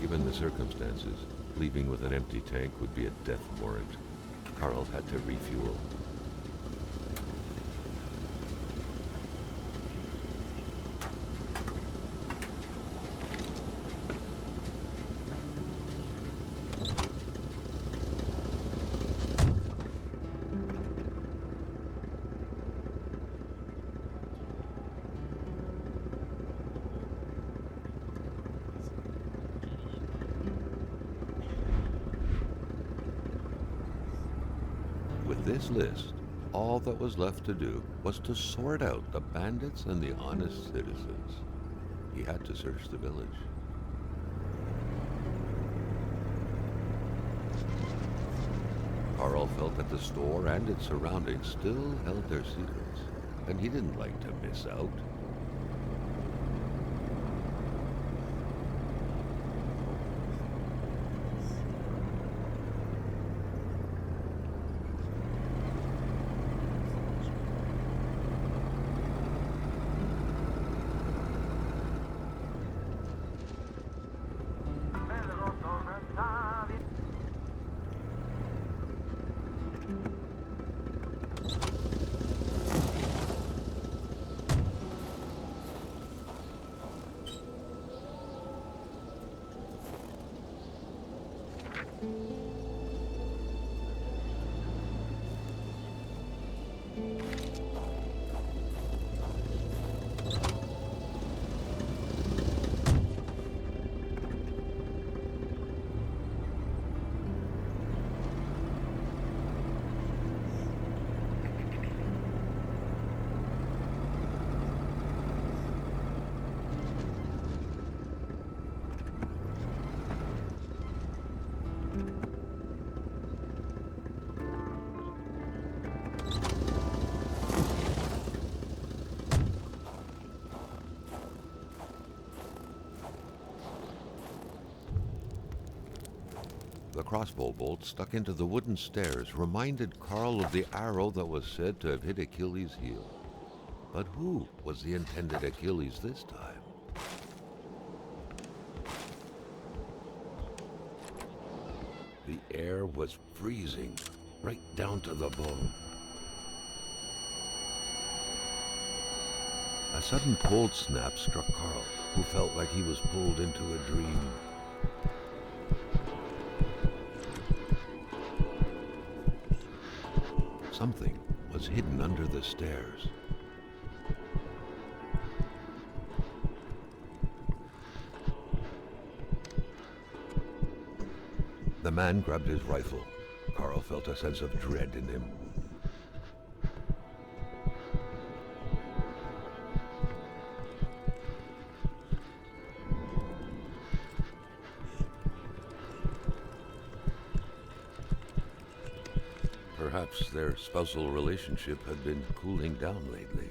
Given the circumstances, leaving with an empty tank would be a death warrant. Carl had to refuel. With this list, all that was left to do was to sort out the bandits and the honest citizens. He had to search the village. Carl felt that the store and its surroundings still held their secrets, and he didn't like to miss out. The crossbow bolt stuck into the wooden stairs reminded Carl of the arrow that was said to have hit Achilles' heel. But who was the intended Achilles this time? The air was freezing, right down to the bone. A sudden cold snap struck Carl, who felt like he was pulled into a dream. Something was hidden under the stairs. The man grabbed his rifle. Carl felt a sense of dread in him. Perhaps their spousal relationship had been cooling down lately.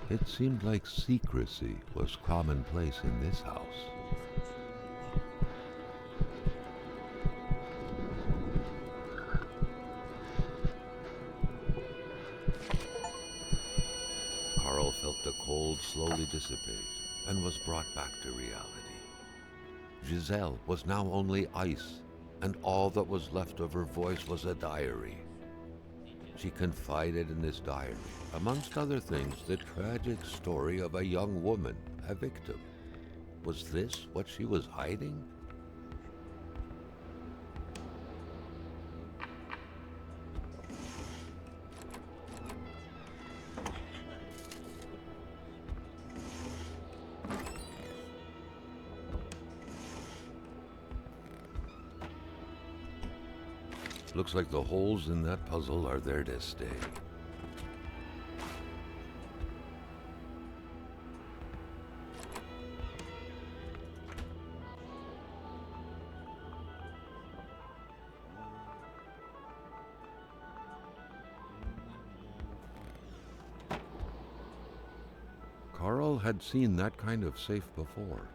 It seemed like secrecy was commonplace in this house. Carl felt the cold slowly dissipate and was brought back to reality. Giselle was now only ice, and all that was left of her voice was a diary. She confided in this diary, amongst other things, the tragic story of a young woman, a victim. Was this what she was hiding? Looks like the holes in that puzzle are there to stay. Carl had seen that kind of safe before.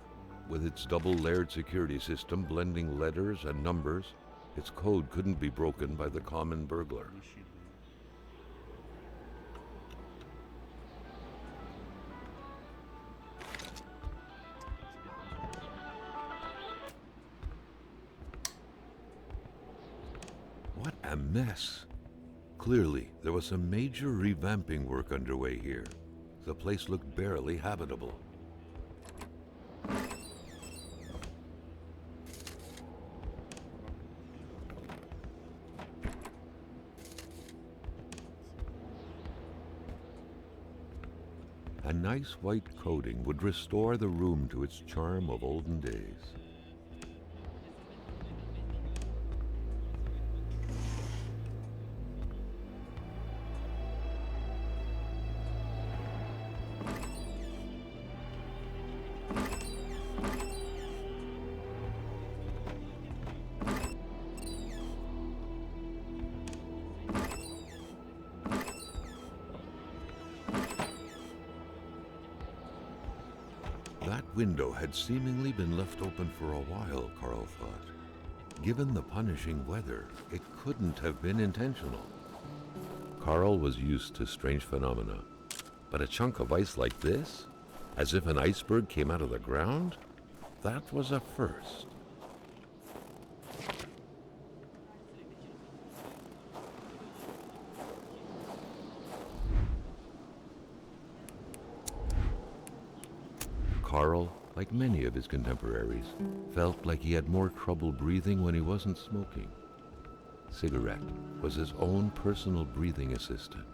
With its double-layered security system blending letters and numbers, its code couldn't be broken by the common burglar. What a mess! Clearly, there was some major revamping work underway here. The place looked barely habitable. A nice white coating would restore the room to its charm of olden days. That window had seemingly been left open for a while, Carl thought. Given the punishing weather, it couldn't have been intentional. Carl was used to strange phenomena, but a chunk of ice like this, as if an iceberg came out of the ground, that was a first. Carl, like many of his contemporaries, felt like he had more trouble breathing when he wasn't smoking. Cigarette was his own personal breathing assistant.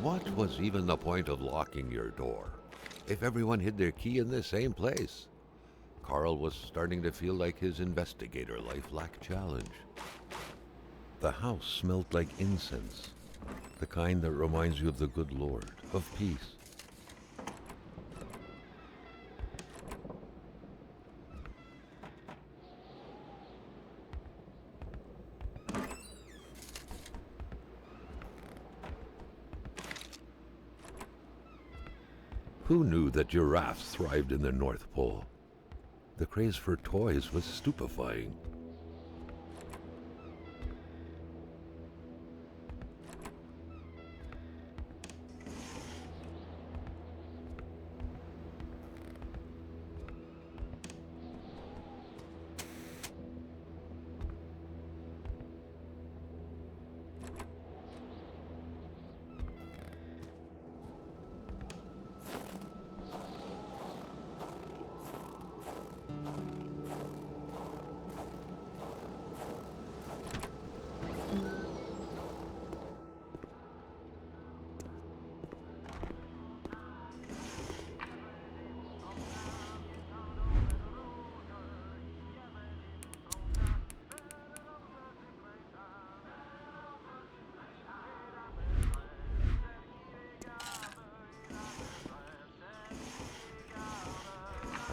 What was even the point of locking your door if everyone hid their key in the same place? Carl was starting to feel like his investigator life lacked challenge. The house smelled like incense, the kind that reminds you of the good Lord, of peace. Who knew that giraffes thrived in the North Pole? The craze for toys was stupefying.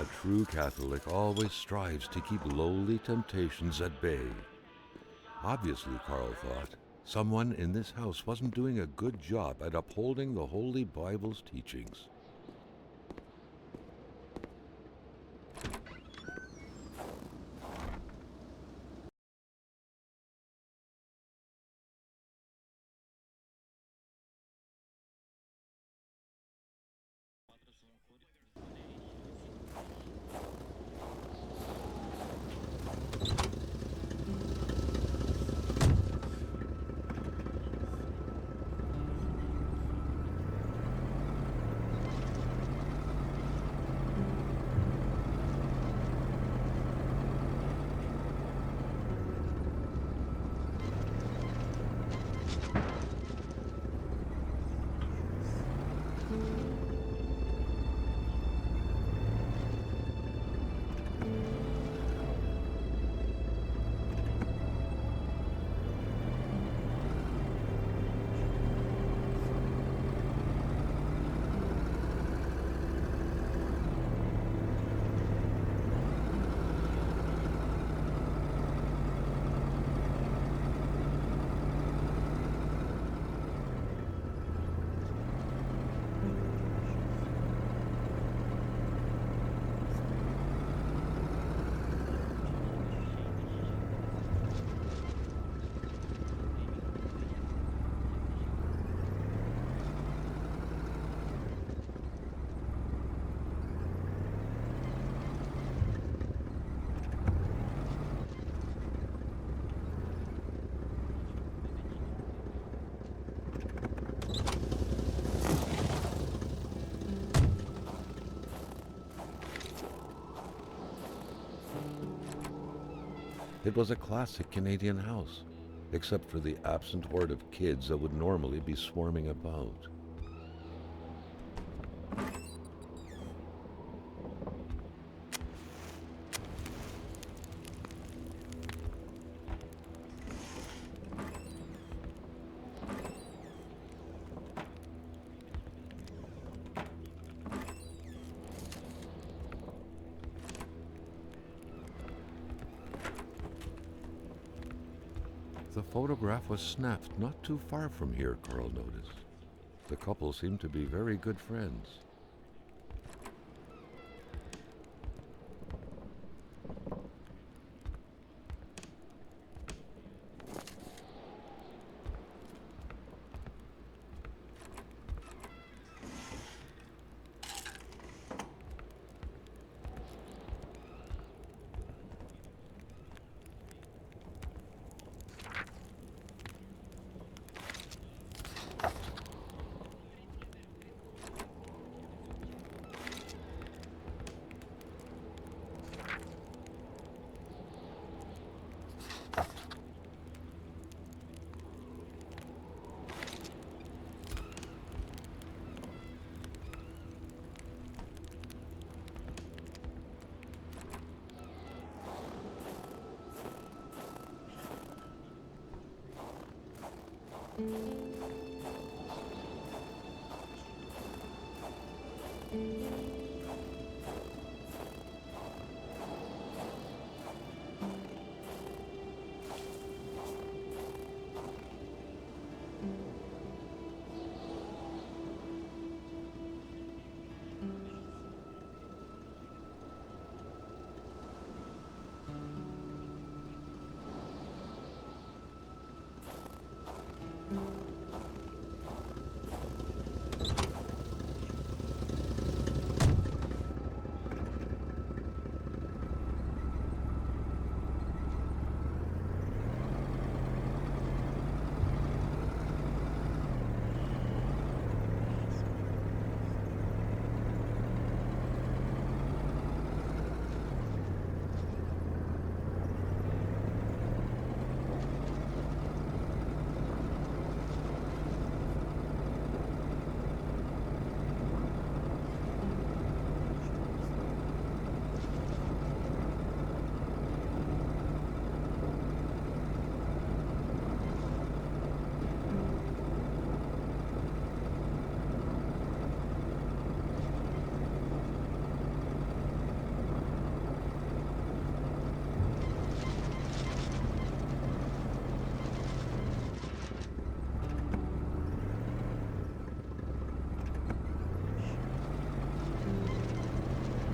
A true Catholic always strives to keep lowly temptations at bay. Obviously, Carl thought, someone in this house wasn't doing a good job at upholding the Holy Bible's teachings. It was a classic Canadian house, except for the absent horde of kids that would normally be swarming about. The photograph was snapped not too far from here, Carl noticed. The couple seemed to be very good friends.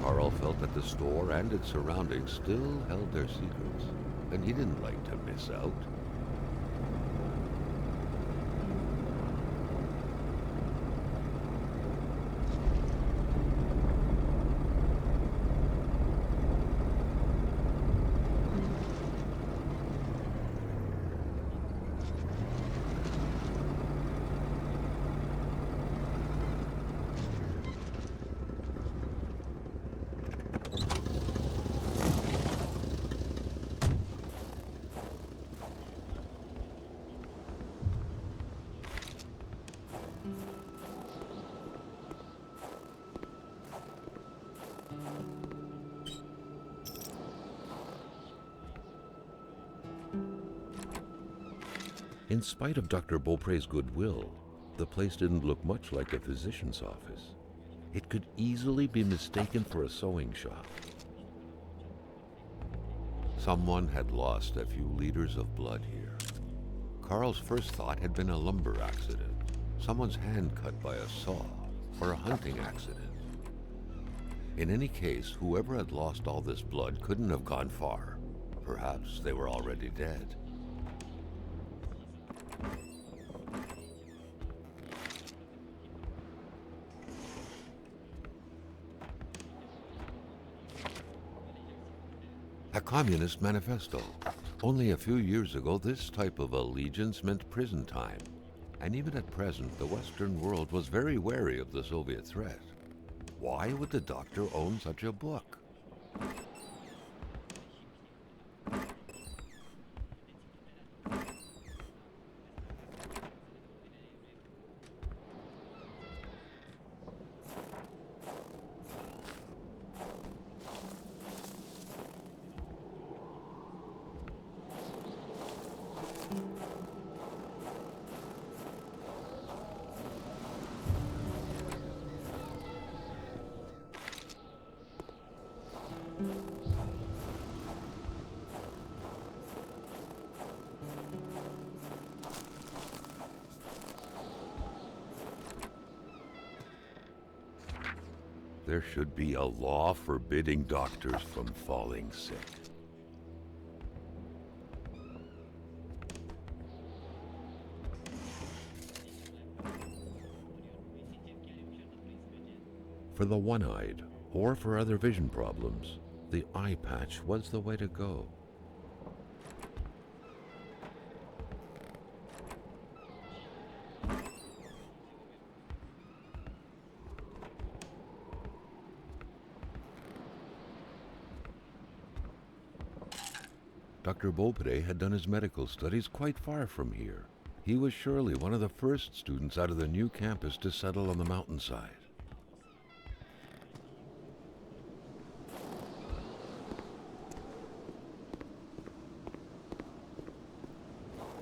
Carl felt that the store and its surroundings still held their secrets, and he didn't like to miss out. In spite of Dr. Beaupre's goodwill, the place didn't look much like a physician's office. It could easily be mistaken for a sewing shop. Someone had lost a few liters of blood here. Carl's first thought had been a lumber accident, someone's hand cut by a saw, or a hunting accident. In any case, whoever had lost all this blood couldn't have gone far. Perhaps they were already dead. A communist manifesto. Only a few years ago, this type of allegiance meant prison time. And even at present, the Western world was very wary of the Soviet threat. Why would the doctor own such a book? There should be a law forbidding doctors from falling sick. For the one-eyed, or for other vision problems, the eye patch was the way to go. Dr. Beaupre had done his medical studies quite far from here. He was surely one of the first students out of the new campus to settle on the mountainside.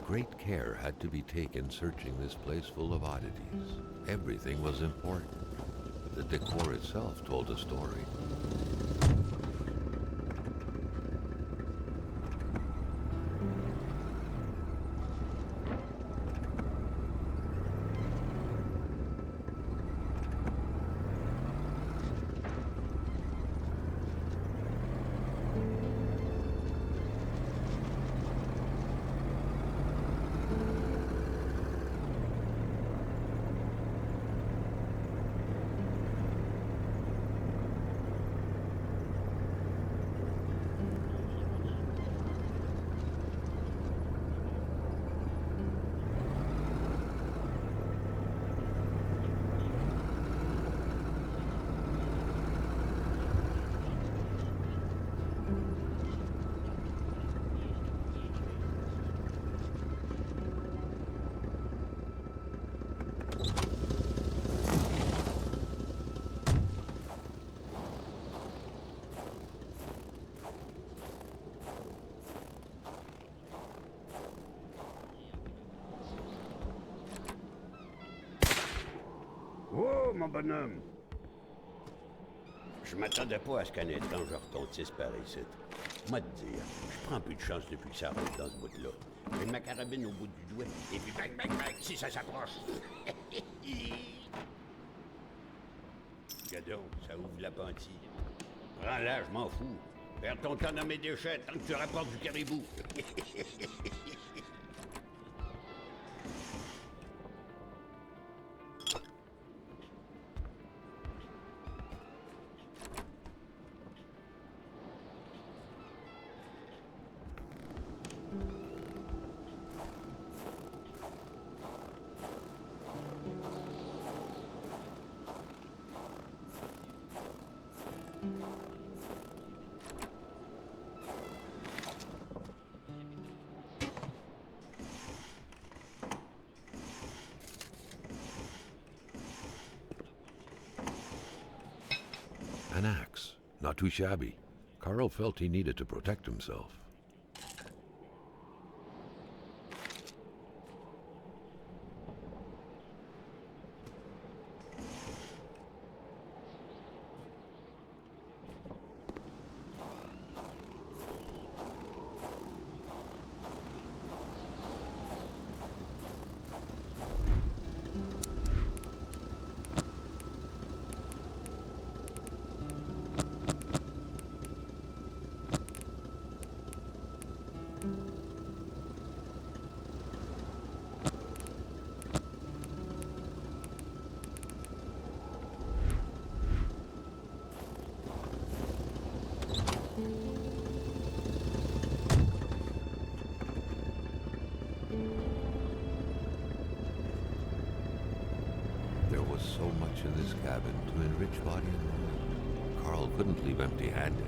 Great care had to be taken searching this place full of oddities. Everything was important. The decor itself told a story. Oh, mon bonhomme! Je m'attendais pas à ce qu'un étrange retentisse par ici. Moi te dire, je prends plus de chance depuis que ça roule dans ce bout-là. J'ai ma carabine au bout du doigt, et puis bang, bang, bang, si ça s'approche. Gadon, ça ouvre l'appenti. Prends-la, je m'en fous. Perds ton temps dans mes déchets tant que tu rapportes du caribou. An axe, not too shabby. Carl felt he needed to protect himself. There was so much in this cabin to enrich body and mind. Carl couldn't leave empty-handed.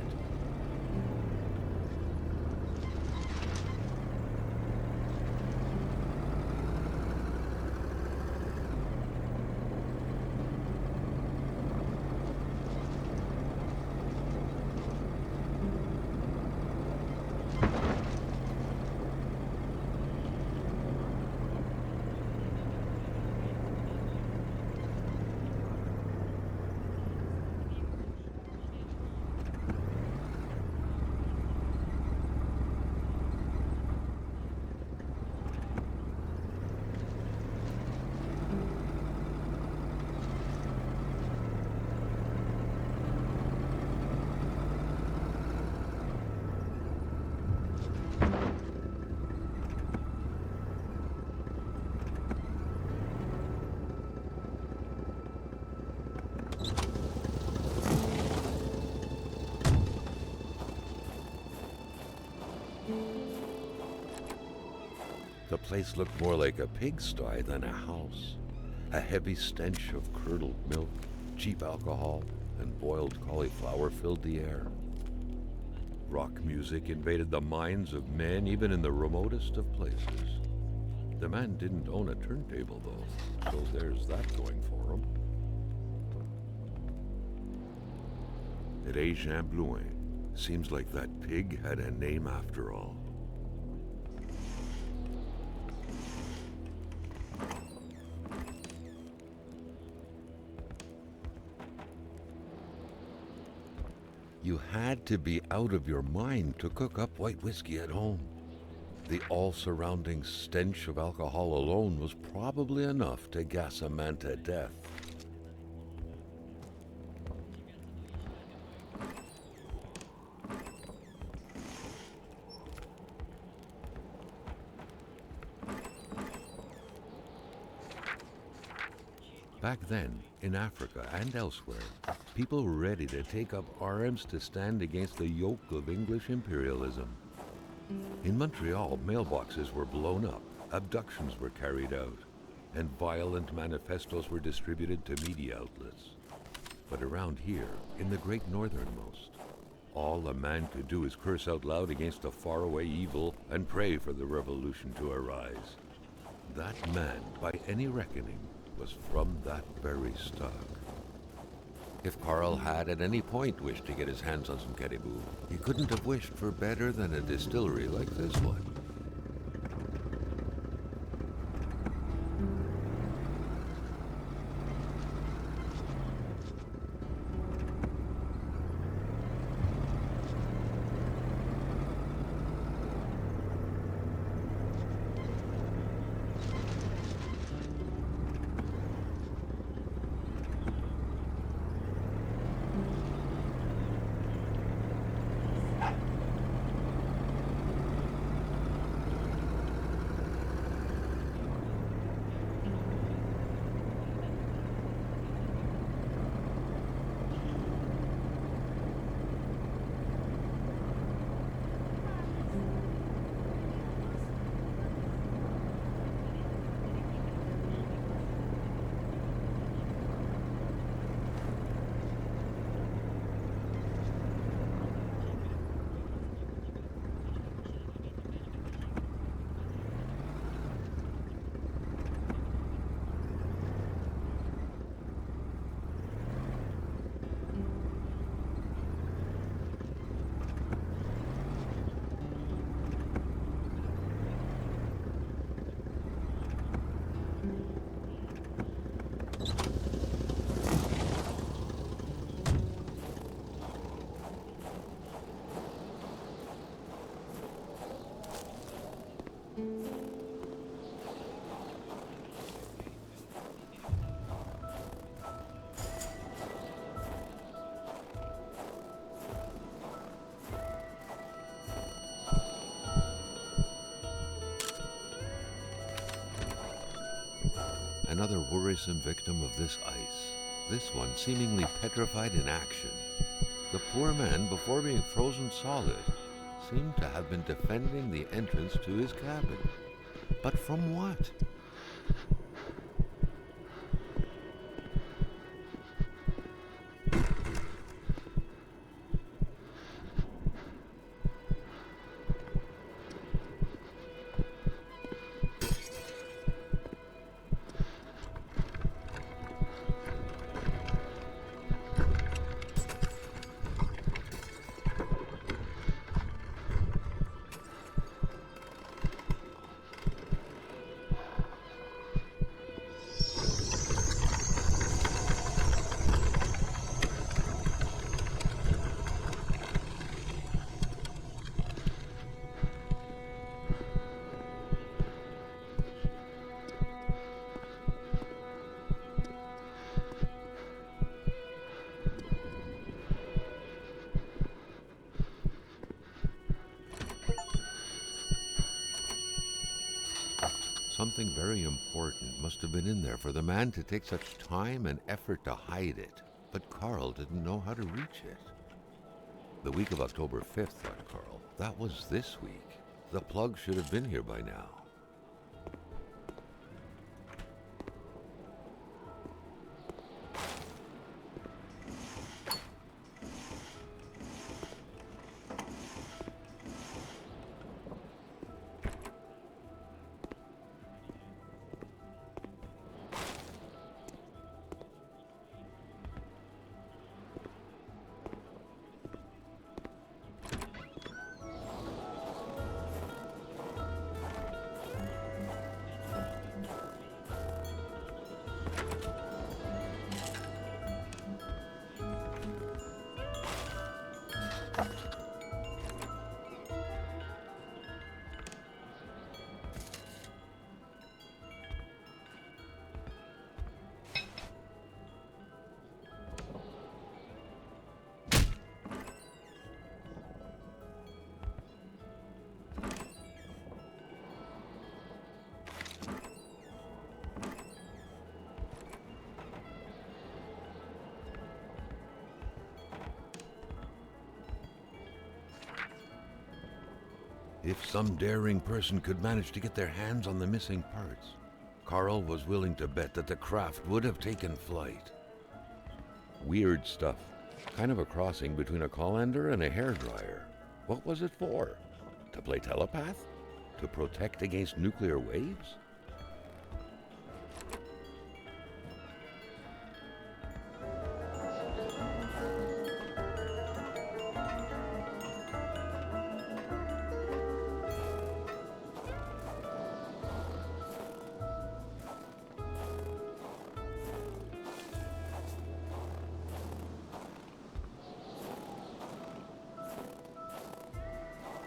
The place looked more like a pigsty than a house. A heavy stench of curdled milk, cheap alcohol, and boiled cauliflower filled the air. Rock music invaded the minds of men even in the remotest of places. The man didn't own a turntable, though, so there's that going for him. Ré Jean Blouin. Seems like that pig had a name after all. You had to be out of your mind to cook up white whiskey at home. The all-surrounding stench of alcohol alone was probably enough to gas a man to death. Back then, in Africa and elsewhere, people were ready to take up arms to stand against the yoke of English imperialism. In Montreal, mailboxes were blown up, abductions were carried out, and violent manifestos were distributed to media outlets. But around here, in the great northernmost, all a man could do is curse out loud against a faraway evil and pray for the revolution to arise. That man, by any reckoning, was from that very stock. If Carl had at any point wished to get his hands on some caribou, he couldn't have wished for better than a distillery like this one. Another worrisome victim of this ice, this one seemingly petrified in action. The poor man, before being frozen solid, seemed to have been defending the entrance to his cabin. But from what? Something very important must have been in there for the man to take such time and effort to hide it. But Carl didn't know how to reach it. The week of October 5th, thought Carl. That was this week. The plug should have been here by now. If some daring person could manage to get their hands on the missing parts, Carl was willing to bet that the craft would have taken flight. Weird stuff. Kind of a crossing between a colander and a hairdryer. What was it for? To play telepath? To protect against nuclear waves?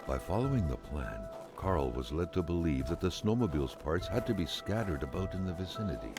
By following the plan, Carl was led to believe that the snowmobile's parts had to be scattered about in the vicinity.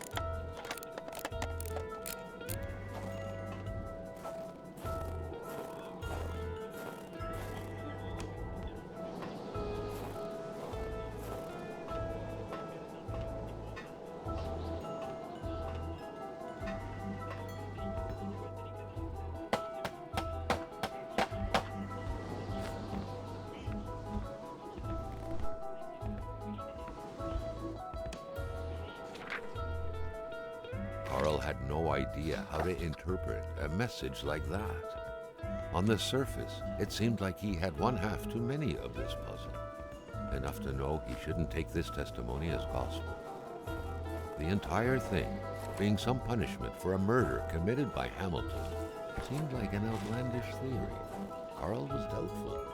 Carl had no idea how to interpret a message like that. On the surface, it seemed like he had one half too many of this puzzle. Enough to know he shouldn't take this testimony as gospel. The entire thing, being some punishment for a murder committed by Hamilton, seemed like an outlandish theory. Carl was doubtful.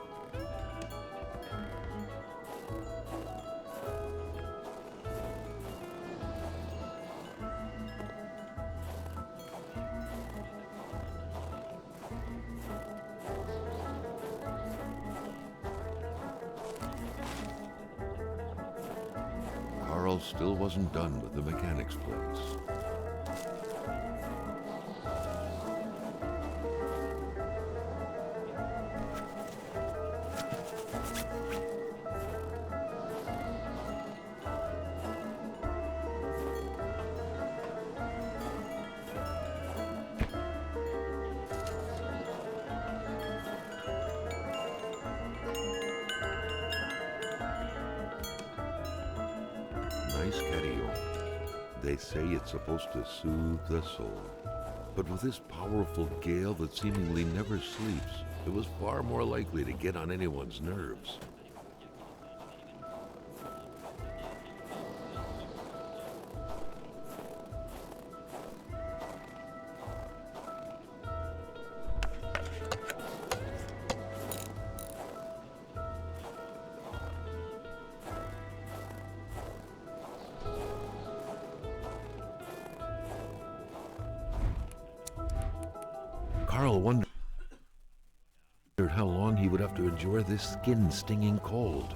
Carl still wasn't done with the mechanic's place. Nice catio. They say it's supposed to soothe the soul. But with this powerful gale that seemingly never sleeps, it was far more likely to get on anyone's nerves. Carl wondered how long he would have to endure this skin-stinging cold.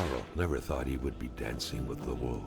Carl never thought he would be dancing with the wolves.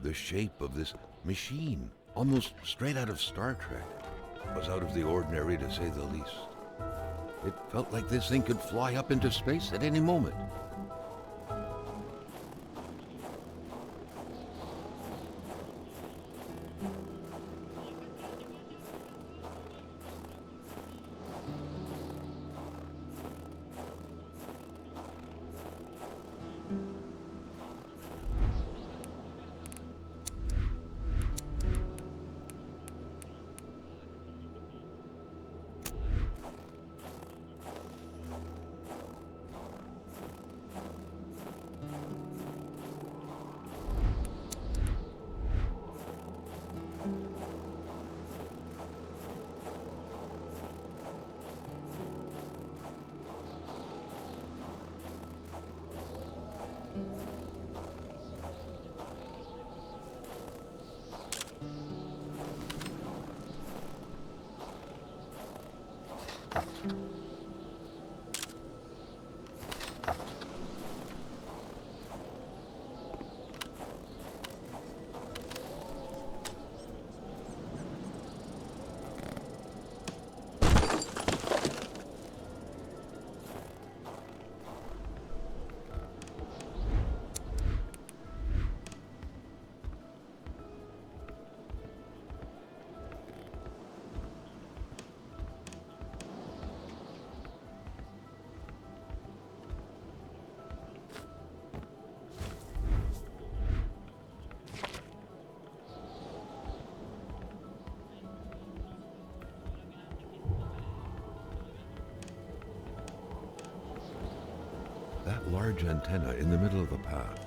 The shape of this machine, almost straight out of Star Trek, was out of the ordinary to say the least. It felt like this thing could fly up into space at any moment. That large antenna in the middle of the path,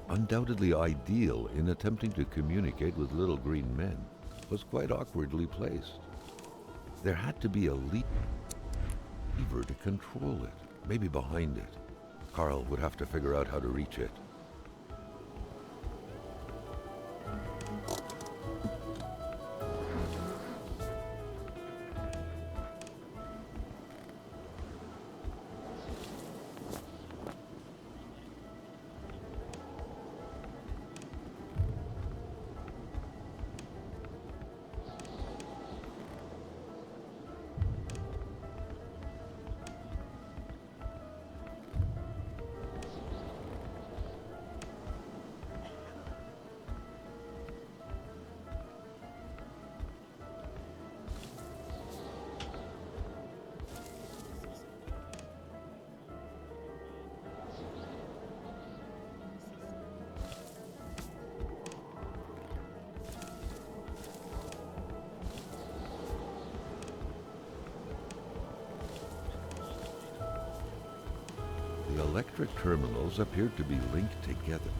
undoubtedly ideal in attempting to communicate with little green men, was quite awkwardly placed. There had to be a lever to control it, maybe behind it. Carl would have to figure out how to reach it. The electric terminals appeared to be linked together.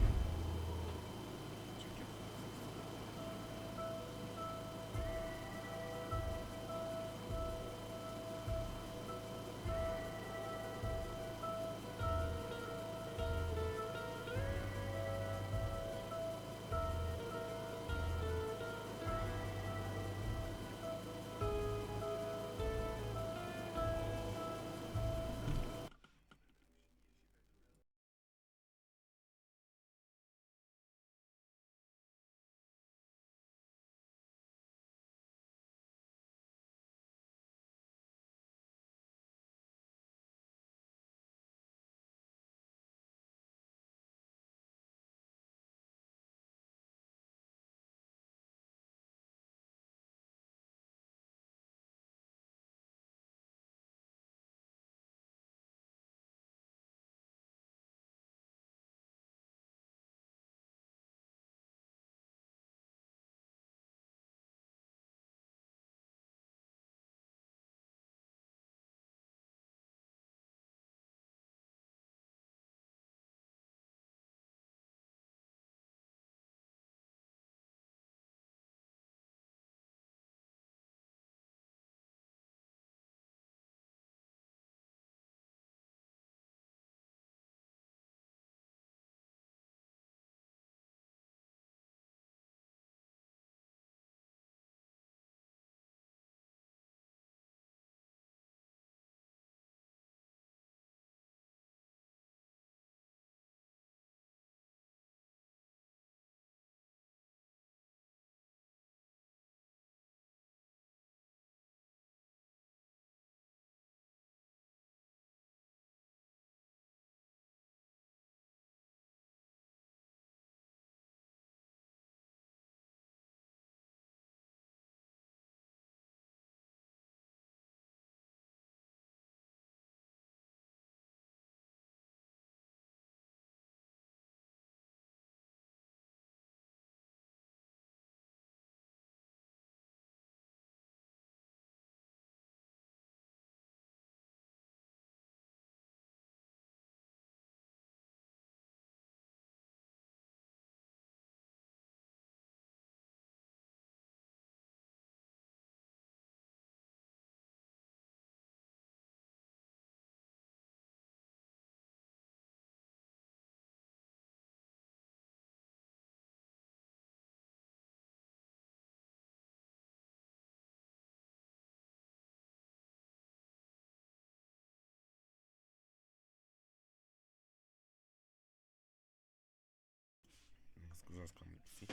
Zaskam si.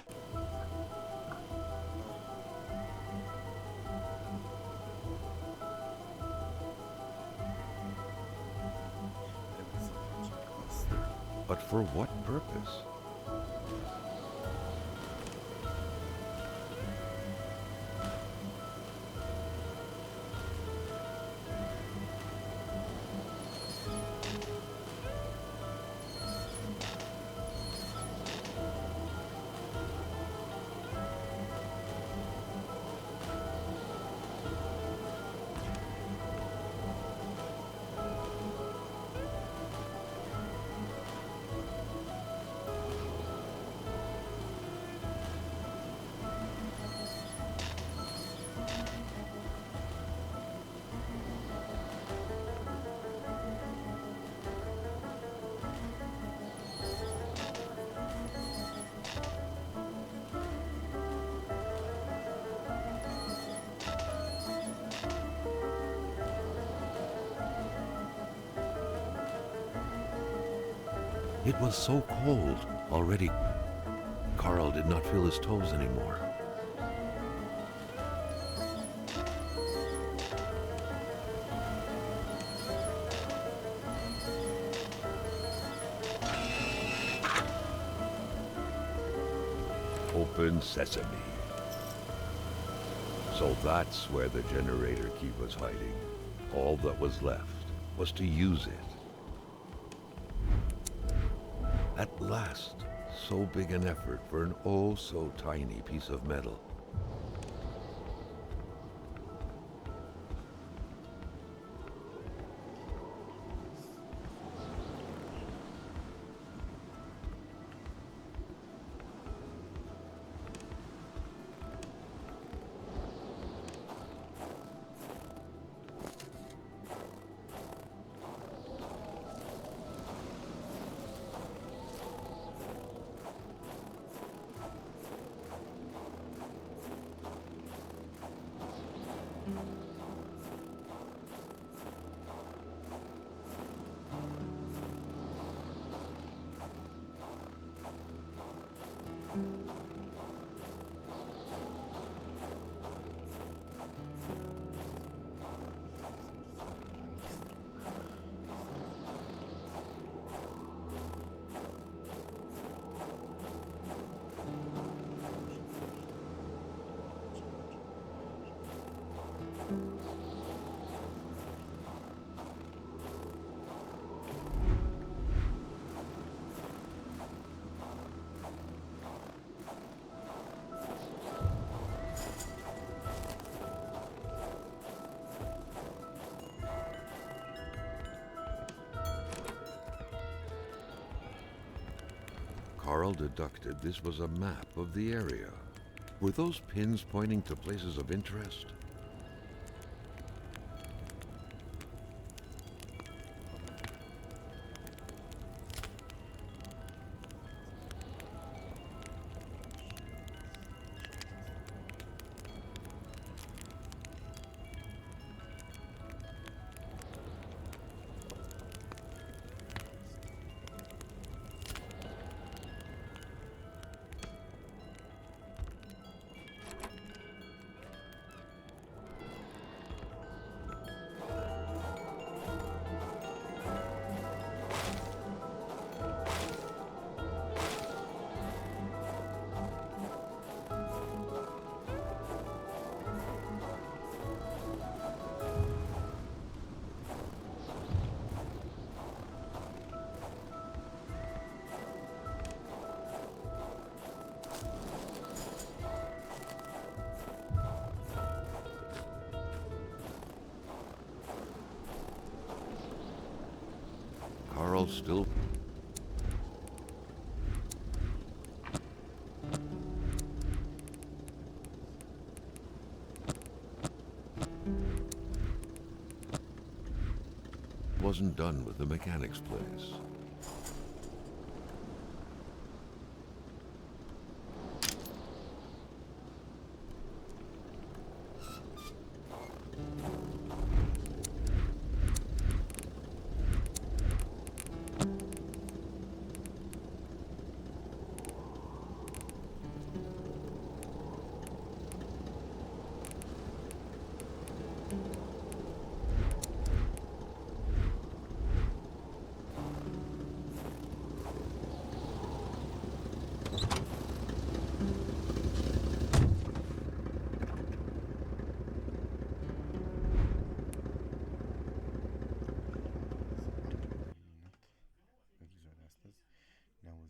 But for what purpose? It was so cold. Already, Carl did not feel his toes anymore. Open sesame. So that's where the generator key was hiding. All that was left was to use it. At last, so big an effort for an oh so tiny piece of metal. Carl deducted this was a map of the area. Were those pins pointing to places of interest? Carl still... wasn't done with the mechanics place.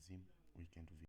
magazine weekend